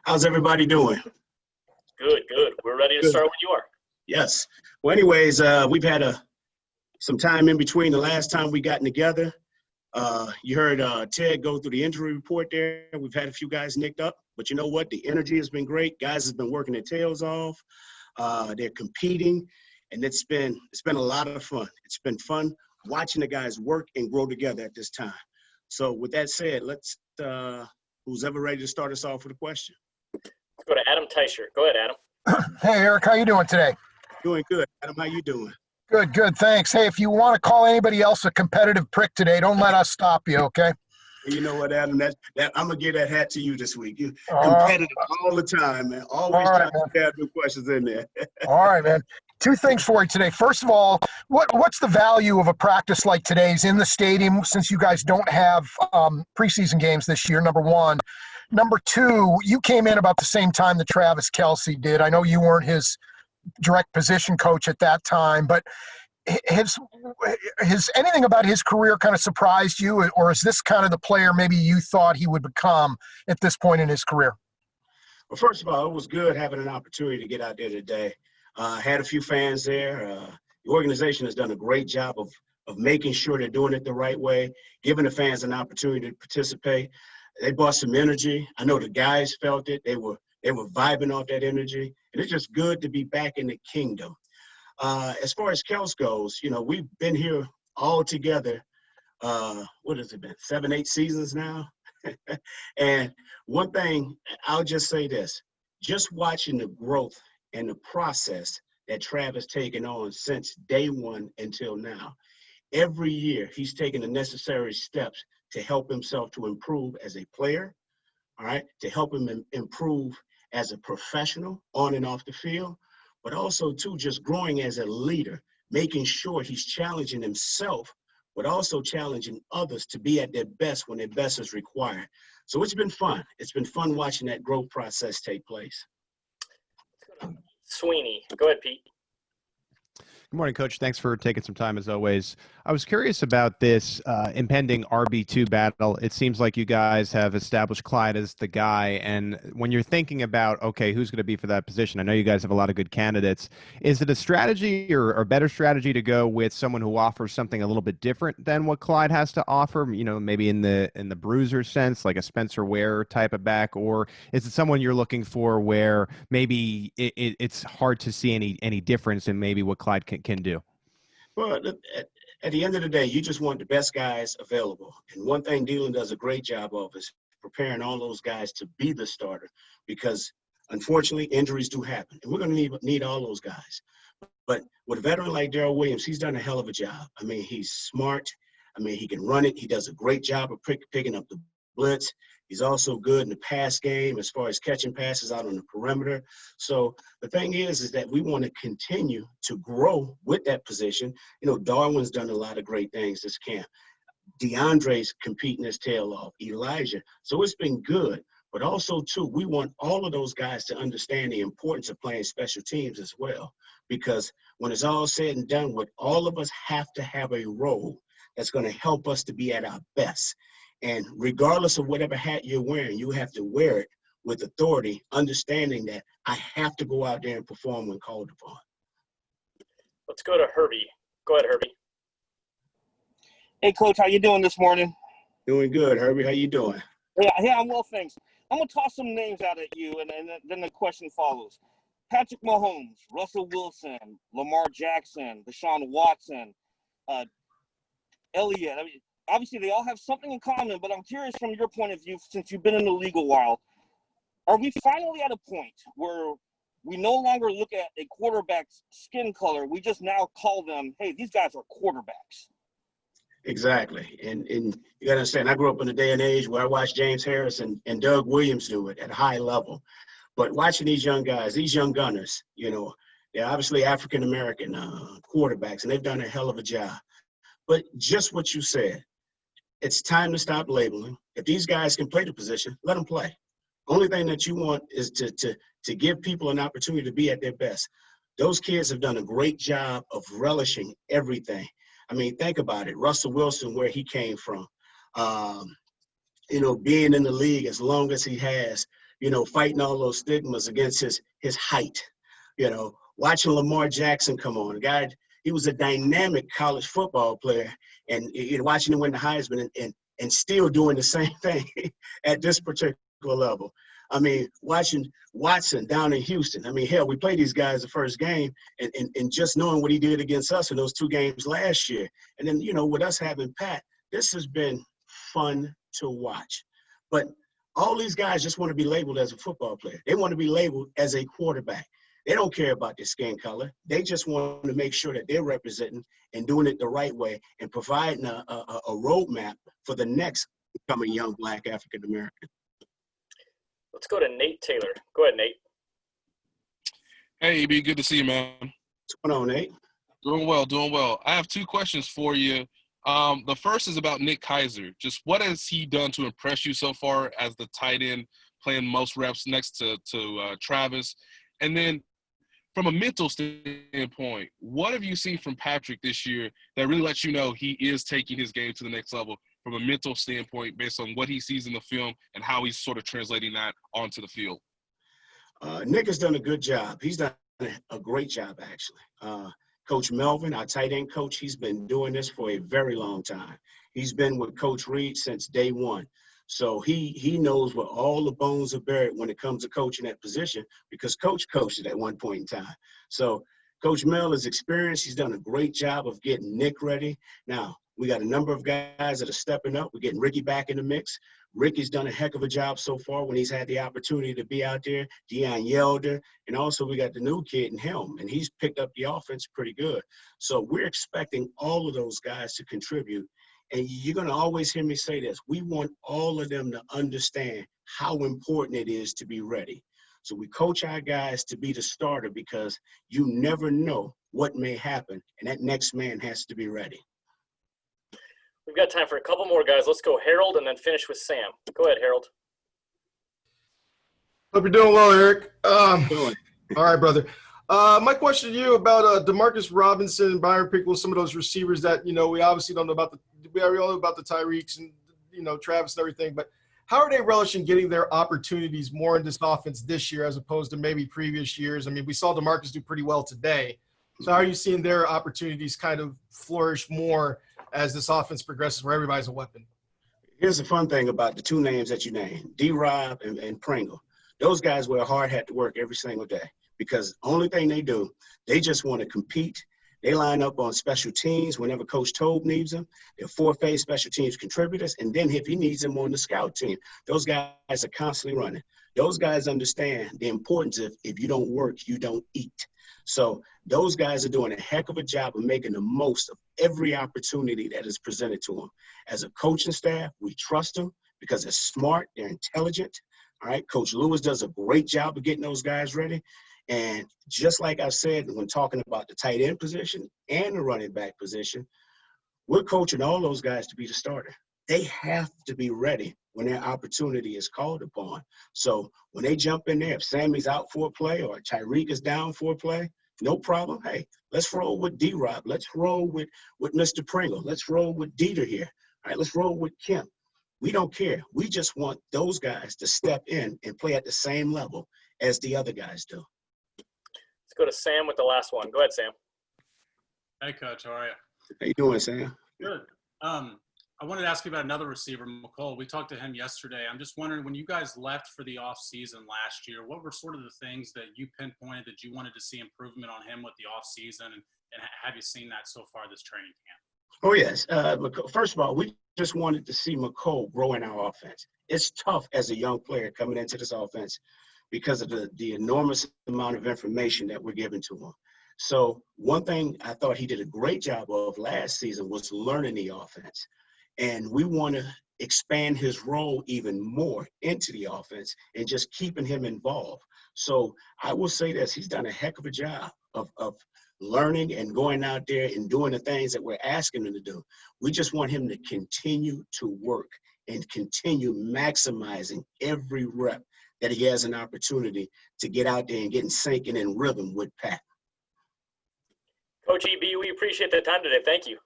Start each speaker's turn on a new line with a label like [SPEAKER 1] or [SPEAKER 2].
[SPEAKER 1] How's everybody doing?
[SPEAKER 2] Good, good. We're ready to
[SPEAKER 1] Good.
[SPEAKER 2] start when you are.
[SPEAKER 1] Yes. Well, anyways, we've had some time in between the last time we got together. You heard Ted go through the injury report there. We've had a few guys nicked up, but you know what? The energy has been great. Guys have been working their tails off. They're competing, and it's been a lot of fun. It's been fun watching the guys work and grow together at this time. So with that said, let's who's ever ready to start us off with a question.
[SPEAKER 2] Let's go to Adam Teicher. Go ahead, Adam.
[SPEAKER 3] Hey, Eric, how you doing today?
[SPEAKER 1] Doing good. Adam, how you doing?
[SPEAKER 3] Good, good, thanks. Hey, if you want to call anybody else a competitive prick today, don't let us stop you, okay?
[SPEAKER 1] You know what, Adam? That I'm gonna give that hat to you this week. You competitive all the time, man. Always trying to have new questions in there.
[SPEAKER 3] All right, man. Two things for you today. First of all, what's the value of a practice like today's in the stadium since you guys don't have preseason games this year, number one? Number two, you came in about the same time that Travis Kelce did. I know you weren't his direct position coach at that time, but has anything about his career kind of surprised you, or is this kind of the player maybe you thought he would become at this point in his career?
[SPEAKER 1] Well, first of all, it was good having an opportunity to get out there today. Had a few fans there. The organization has done a great job of making sure they're doing it the right way, giving the fans an opportunity to participate. They brought some energy. I know the guys felt it. They were vibing off that energy, and it's just good to be back in the kingdom. As far as Kelce goes, you know, we've been here all together. What has it been? 7, 8 seasons now. And one thing, I'll just say this, just watching the growth and the process that Trav has taken on since day one until now. Every year, he's taken the necessary steps to help himself to improve as a player, all right, to help him improve as a professional on and off the field, but also, too, just growing as a leader, making sure he's challenging himself, but also challenging others to be at their best when their best is required. So it's been fun. It's been fun watching that growth process take place.
[SPEAKER 2] Sweeney. Go ahead, Pete.
[SPEAKER 4] Good morning, Coach. Thanks for taking some time, as always. I was curious about this impending RB2 battle. It seems like you guys have established Clyde as the guy. And when you're thinking about, okay, who's going to be for that position, I know you guys have a lot of good candidates. Is it a strategy or a better strategy to go with someone who offers something a little bit different than what Clyde has to offer, you know, maybe in the bruiser sense, like a Spencer Ware type of back? Or is it someone you're looking for where maybe it's hard to see any difference in maybe what Clyde can do?
[SPEAKER 1] Well, at the end of the day, you just want the best guys available. And one thing Dylan does a great job of is preparing all those guys to be the starter, because unfortunately injuries do happen, and we're going to need all those guys. But with a veteran like Darrell Williams, he's done a hell of a job. I mean, he's smart. I mean, he can run it. He does a great job of picking up the blitz. He's also good in the pass game as far as catching passes out on the perimeter. So the thing is that we want to continue to grow with that position. You know, Darwin's done a lot of great things this camp. DeAndre's competing his tail off. Elijah. So it's been good. But also, too, we want all of those guys to understand the importance of playing special teams as well. Because when it's all said and done, all of us have to have a role that's going to help us to be at our best. And regardless of whatever hat you're wearing, you have to wear it with authority, understanding that I have to go out there and perform when called upon.
[SPEAKER 2] Let's go to Herbie. Go ahead, Herbie.
[SPEAKER 5] Hey, Coach, how you doing this morning?
[SPEAKER 1] Doing good, Herbie. How you doing?
[SPEAKER 5] Yeah, I'm well, thanks. I'm going to toss some names out at you, and then the question follows. Patrick Mahomes, Russell Wilson, Lamar Jackson, Deshaun Watson, Elliott. I mean, obviously, they all have something in common, but I'm curious from your point of view, since you've been in the league a while, are we finally at a point where we no longer look at a quarterback's skin color? We just now call them, hey, these guys are quarterbacks.
[SPEAKER 1] Exactly. And you got to understand, I grew up in a day and age where I watched James Harris and Doug Williams do it at a high level. But watching these young guys, these young gunners, you know, they're obviously African-American quarterbacks, and they've done a hell of a job. But just what you said, it's time to stop labeling. If these guys can play the position, let them play. Only thing that you want is to give people an opportunity to be at their best. Those kids have done a great job of relishing everything. I mean, think about it. Russell Wilson, where he came from, you know, being in the league as long as he has, fighting all those stigmas against his height. Watching Lamar Jackson come on, guy, he was a dynamic college football player, and watching him win the Heisman and still doing the same thing at this particular level. I mean, watching Watson down in Houston. I mean, hell, we played these guys the first game, and just knowing what he did against us in those 2 games last year. And then, with us having Pat, this has been fun to watch. But all these guys just want to be labeled as a football player. They want to be labeled as a quarterback. They don't care about their skin color. They just want to make sure that they're representing and doing it the right way and providing a roadmap for the next coming young Black African American.
[SPEAKER 2] Let's go to Nate Taylor. Go ahead, Nate.
[SPEAKER 6] Hey, EB, good to see you, man.
[SPEAKER 1] What's going on, Nate?
[SPEAKER 6] Doing well. I have 2 questions for you. The first is about Nick Keizer. Just what has he done to impress you so far as the tight end playing most reps next to Travis? And then from a mental standpoint, what have you seen from Patrick this year that really lets you know he is taking his game to the next level from a mental standpoint based on what he sees in the film and how he's sort of translating that onto the field?
[SPEAKER 1] Nick has done a good job. He's done a great job, actually. Coach Melvin, our tight end coach, he's been doing this for a very long time. He's been with Coach Reed since day one. So he knows where all the bones are buried when it comes to coaching that position because Coach coached it at one point in time. So Coach Mel is experienced. He's done a great job of getting Nick ready. Now, we got a number of guys that are stepping up. We're getting Ricky back in the mix. Ricky's done a heck of a job so far when he's had the opportunity to be out there. Deion Yelder. And also we got the new kid in Helm, and he's picked up the offense pretty good. So we're expecting all of those guys to contribute. And you're going to always hear me say this. We want all of them to understand how important it is to be ready. So we coach our guys to be the starter because you never know what may happen, and that next man has to be ready.
[SPEAKER 2] We've got time for a couple more guys. Let's go Harold and then finish with Sam. Go ahead, Harold.
[SPEAKER 7] Hope you're doing well, Eric.
[SPEAKER 1] All
[SPEAKER 7] right, brother. My question to you about Demarcus Robinson and Byron Pickle, some of those receivers that, we obviously don't know about we already know about the Tyreeks and, Travis and everything, but how are they relishing getting their opportunities more in this offense this year as opposed to maybe previous years? I mean, we saw DeMarcus do pretty well today. So how are you seeing their opportunities kind of flourish more as this offense progresses where everybody's a weapon?
[SPEAKER 1] Here's the fun thing about the 2 names that you named, D-Rob and Pringle. Those guys wear a hard hat to work every single day because the only thing they do, they just want to compete. They line up on special teams whenever Coach Tobe needs them. They're 4-phase special teams contributors. And then if he needs them on the scout team, those guys are constantly running. Those guys understand the importance of if you don't work, you don't eat. So those guys are doing a heck of a job of making the most of every opportunity that is presented to them. As a coaching staff, we trust them because they're smart, they're intelligent. All right, Coach Lewis does a great job of getting those guys ready. And just like I said when talking about the tight end position and the running back position, we're coaching all those guys to be the starter. They have to be ready when their opportunity is called upon. So when they jump in there, if Sammy's out for a play or Tyreek is down for a play, no problem. Hey, let's roll with D-Rob. Let's roll with Mr. Pringle. Let's roll with Dieter here. All right, let's roll with Kim. We don't care. We just want those guys to step in and play at the same level as the other guys do.
[SPEAKER 2] Let's go to Sam with the last one. Go ahead, Sam.
[SPEAKER 8] Hey, Coach. How are you?
[SPEAKER 1] How you doing, Sam?
[SPEAKER 8] Good. I wanted to ask you about another receiver, Mecole. We talked to him yesterday. I'm just wondering, when you guys left for the offseason last year, what were sort of the things that you pinpointed that you wanted to see improvement on him with the offseason, and have you seen that so far this training camp?
[SPEAKER 1] Oh, yes. First of all, we just wanted to see Mecole grow in our offense. It's tough as a young player coming into this offense because of the enormous amount of information that we're giving to him. So one thing I thought he did a great job of last season was learning the offense. And we want to expand his role even more into the offense and just keeping him involved. So I will say this, he's done a heck of a job of learning and going out there and doing the things that we're asking him to do. We just want him to continue to work and continue maximizing every rep that he has an opportunity to get out there and get sinking in rhythm with Pat.
[SPEAKER 2] Coach EB, we appreciate the time today. Thank you.